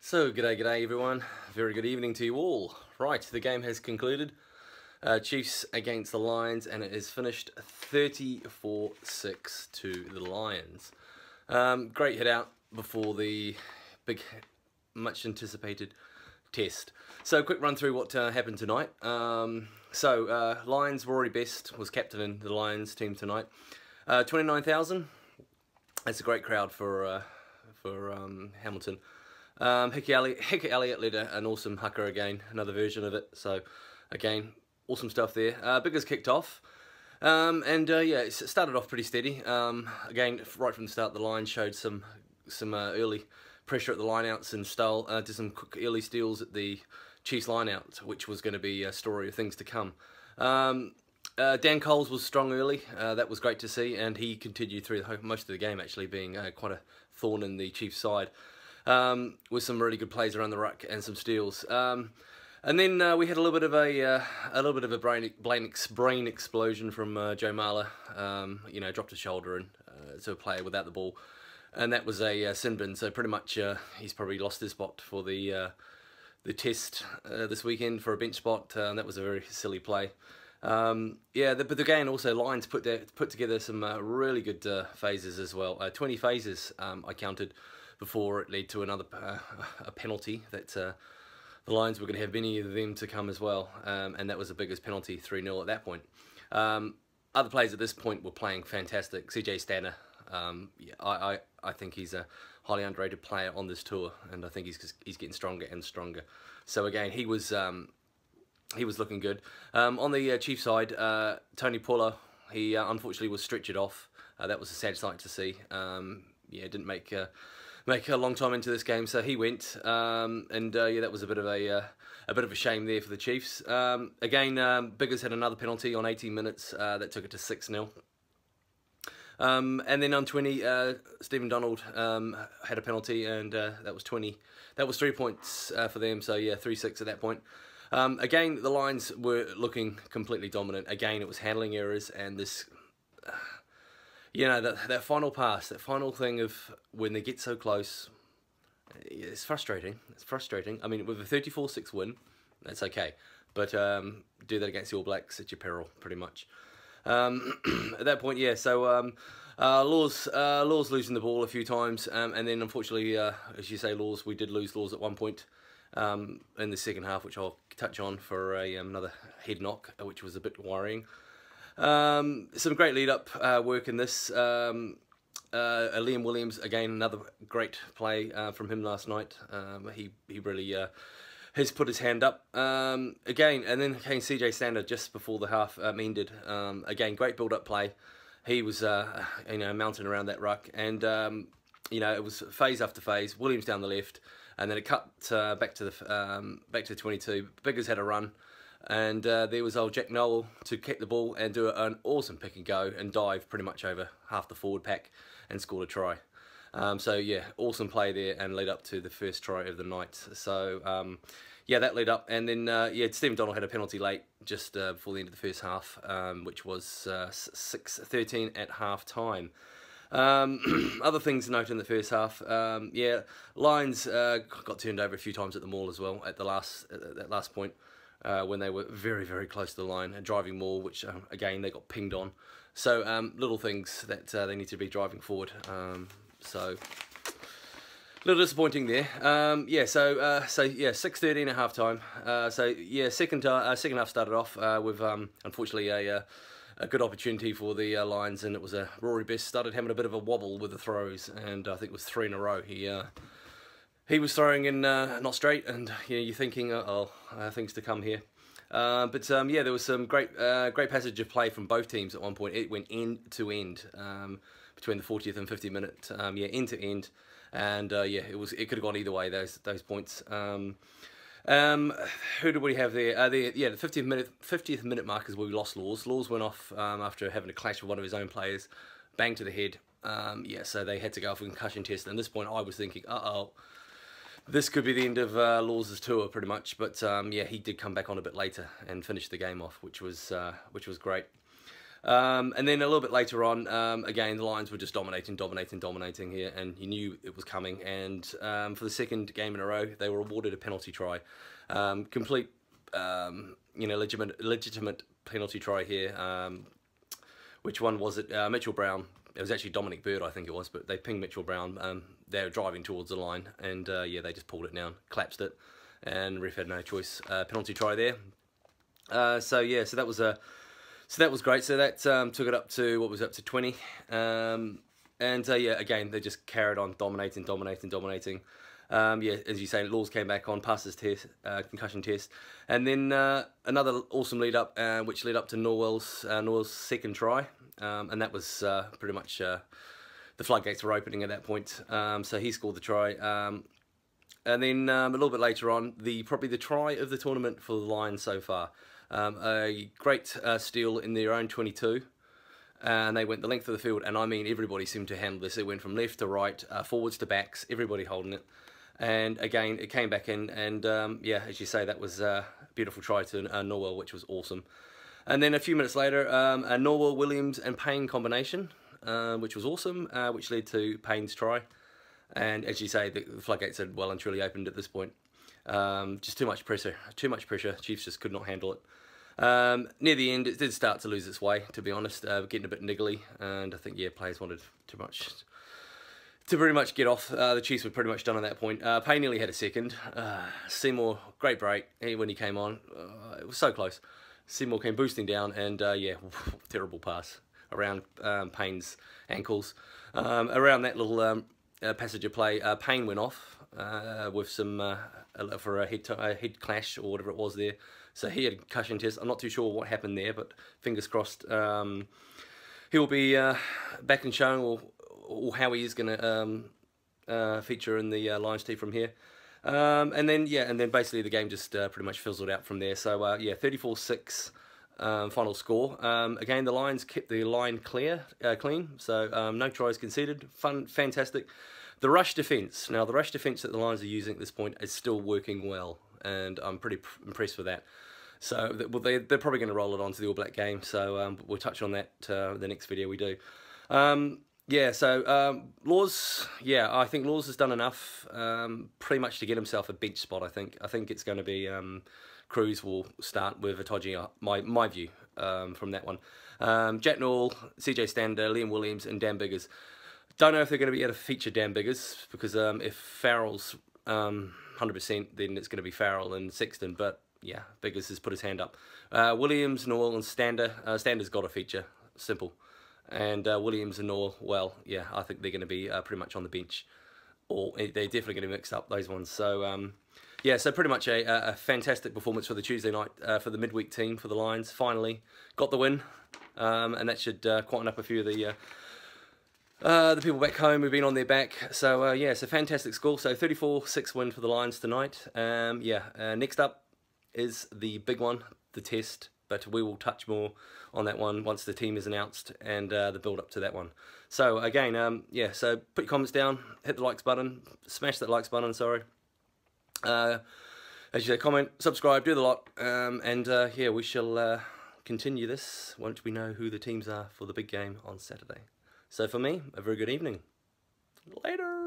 So, g'day everyone. Very good evening to you all. Right, the game has concluded. Chiefs against the Lions, and it is finished 34-6 to the Lions. Great hit out before the big, much anticipated test. So, quick run through what happened tonight. Lions, Rory Best was captain in the Lions team tonight. 29,000. That's a great crowd for Hamilton. Hickey Elliott led an awesome haka again, another version of it. So, again, awesome stuff there. Biggers kicked off. Yeah, it started off pretty steady. Again, right from the start, the Lions showed some early pressure at the lineouts and did some quick early steals at the Chiefs lineout, which was going to be a story of things to come. Dan Coles was strong early. That was great to see, and he continued through most of the game, actually being quite a thorn in the Chiefs' side. With some really good plays around the ruck and some steals. And then we had a little bit of a brain explosion from Joe Marler. You know, dropped his shoulder to a player without the ball, and that was a sin bin. So pretty much he's probably lost his spot for the test this weekend for a bench spot. And that was a very silly play. Yeah, but again, also Lions put together some really good phases as well. 20 phases I counted before it led to another a penalty that the Lions were going to have many of them to come as well, and that was the biggest penalty, 3-0 at that point. Other players at this point were playing fantastic. CJ Stanner, yeah, I think he's a highly underrated player on this tour, and I think he's getting stronger and stronger. So again, he was looking good. On the Chiefs side, Tony Pollard, he unfortunately was stretchered off. That was a sad sight to see. Yeah, didn't make a long time into this game, so he went. Yeah, that was a bit of a shame there for the Chiefs. Again, Biggers had another penalty on 18 minutes that took it to 6-0. And then on 20, Stephen Donald had a penalty, and that was 20. That was 3 points for them. So yeah, 3-6 at that point. Again, the Lions were looking completely dominant. Again, it was handling errors and this, you know, that final pass, that final thing of when they get so close, it's frustrating. It's frustrating. I mean, with a 34-6 win, that's okay. But do that against the All Blacks at your peril, pretty much. At that point, yeah, so Laws losing the ball a few times. And then, unfortunately, as you say, we did lose Laws at one point. In the second half, which I'll touch on for another head knock, which was a bit worrying. Some great lead-up work in this. Liam Williams, again, another great play from him last night. He really has put his hand up again, and then came CJ Stanner just before the half ended. Again, great build-up play. He was you know, mounting around that ruck, and you know, it was phase after phase. Williams down the left. And then it cut back to the 22. Biggers had a run, and there was old Jack Noel to kick the ball and do an awesome pick and go and dive pretty much over half the forward pack and scored a try. So yeah, awesome play there and led up to the first try of the night. So yeah, that led up, and then yeah, Stephen Donald had a penalty late just before the end of the first half, which was 6-13 at half time. Other things to note in the first half, yeah, Lions got turned over a few times at the maul as well at that last point when they were very, very close to the line and driving maul, which again they got pinged on. So little things that they need to be driving forward. So a little disappointing there. Yeah, so yeah, 6-13 at half time. So yeah, second half started off with unfortunately a good opportunity for the Lions, and it was Rory Best started having a bit of a wobble with the throws, and I think it was 3 in a row. He was throwing in not straight, and you know, you're thinking, things to come here. But yeah, there was some great passage of play from both teams at one point. It went end to end between the 40th and 50th minute. Yeah, end to end, and yeah, it could have gone either way. Those points. Who did we have there? Yeah, the 50th minute mark is where we lost Laws. Laws went off after having a clash with one of his own players, bang to the head. Yeah, so they had to go off a concussion test. And at this point, I was thinking, this could be the end of Laws' tour, pretty much. But yeah, he did come back on a bit later and finish the game off, which was great. And then a little bit later on, again, the Lions were just dominating here, and you knew it was coming. And for the second game in a row, they were awarded a penalty try. Complete, legitimate penalty try here. Which one was it? Mitchell Brown. It was actually Dominic Bird, I think it was, but they pinged Mitchell Brown. They were driving towards the line, and yeah, they just pulled it down, collapsed it, and ref had no choice. Penalty try there. So yeah, so that was great. So that took it up to, what was it, up to 20. And yeah, again, they just carried on dominating. Yeah, as you say, Laws came back on, passed his test, concussion test, and then another awesome lead up, which led up to Norwell's second try, and that was pretty much the floodgates were opening at that point. So he scored the try, and then a little bit later on, probably the try of the tournament for the Lions so far. A great steal in their own 22, and they went the length of the field, and I mean everybody seemed to handle this. It went from left to right, forwards to backs, everybody holding it. And again, it came back in, and yeah, as you say, that was a beautiful try to Norwell, which was awesome. And then a few minutes later, a Norwell, Williams and Payne combination, which was awesome, which led to Payne's try. And as you say, the floodgates had well and truly opened at this point. Just too much pressure. Chiefs just could not handle it. Near the end, it did start to lose its way, to be honest, getting a bit niggly, and I think, yeah, players wanted to pretty much get off. The Chiefs were pretty much done at that point. Payne nearly had a second. Seymour, great break when he came on. It was so close. Seymour came boosting down, and yeah, terrible pass around Payne's ankles. Around that little passage of play, Payne went off with some for a head clash or whatever it was there. So he had a concussion test. I'm not too sure what happened there, but fingers crossed he'll be back and showing or how he is going to feature in the Lions team from here. And then basically the game just pretty much fizzled out from there. So yeah, 34-6 final score. Again, the Lions kept the line clean, so no tries conceded. Fantastic. The rush defence. Now, the rush defence that the Lions are using at this point is still working well, and I'm pretty impressed with that. So they're probably going to roll it on to the All Black game, so we'll touch on that the next video we do. Yeah, so Laws, yeah, I think Laws has done enough pretty much to get himself a bench spot, I think. I think it's going to be Cruz will start with Itoje, my view from that one. Jack Newell, CJ Stander, Liam Williams and Dan Biggers. Don't know if they're going to be able to feature Dan Biggers, because if Farrell's 100%, then it's going to be Farrell and Sexton, but yeah, Biggers has put his hand up. Williams, Newell and Stander. Stander's got a feature, simple. And Williams and Newell, well, yeah, I think they're going to be pretty much on the bench. Or they're definitely going to mix up those ones. So, yeah, so pretty much a fantastic performance for the Tuesday night, for the midweek team, for the Lions. Finally got the win. And that should quieten up a few of the people back home who've been on their back. So, yeah, it's a fantastic score. So, 34-6 win for the Lions tonight. Yeah, next up is the big one, the Test. But we will touch more on that one once the team is announced and the build up to that one. So again, yeah, so put your comments down, hit the likes button, smash that likes button, sorry. As you say, comment, subscribe, do the lot, and yeah, we shall continue this once we know who the teams are for the big game on Saturday. So for me, a very good evening. Later.